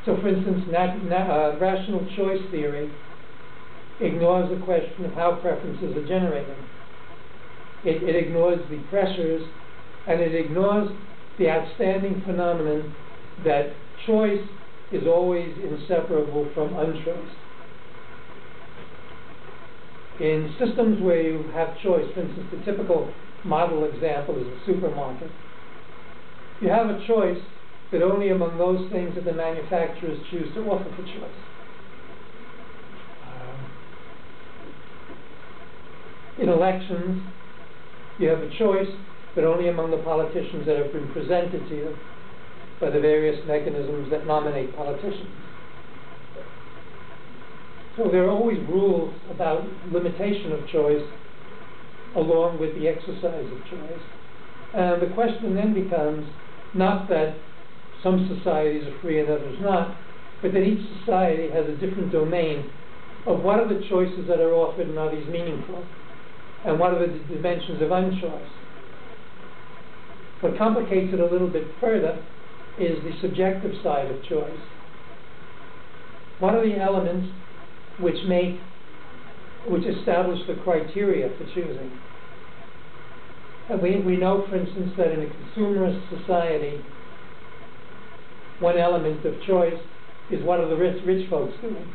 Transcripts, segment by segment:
So, for instance, rational choice theory ignores the question of how preferences are generated. It ignores the pressures, and it ignores the outstanding phenomenon that choice is always inseparable from unchoice. In systems where you have choice, for instance, the typical model example is a supermarket. You have a choice, but only among those things that the manufacturers choose to offer for choice. In elections, you have a choice, but only among the politicians that have been presented to you by the various mechanisms that nominate politicians. So there are always rules about limitation of choice along with the exercise of choice. And the question then becomes not that some societies are free and others not, but that each society has a different domain of what are the choices that are offered and are these meaningful, and what are the dimensions of unchoice. What complicates it a little bit further is the subjective side of choice. What are the elements which establish the criteria for choosing? And we know, for instance, that in a consumerist society, one element of choice is what are the rich folks doing.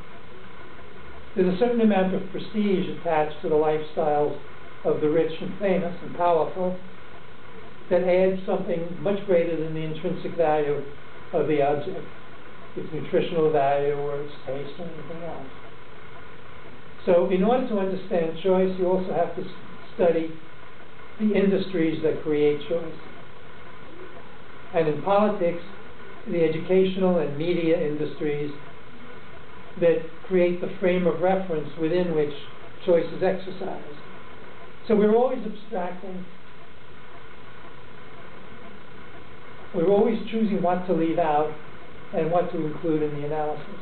There's a certain amount of prestige attached to the lifestyles of the rich and famous and powerful that adds something much greater than the intrinsic value of the object, its nutritional value or its taste or anything else. So in order to understand choice, you also have to study the industries that create choice. And in politics, the educational and media industries that create the frame of reference within which choice is exercised. So we're always abstracting. We're always choosing what to leave out and what to include in the analysis.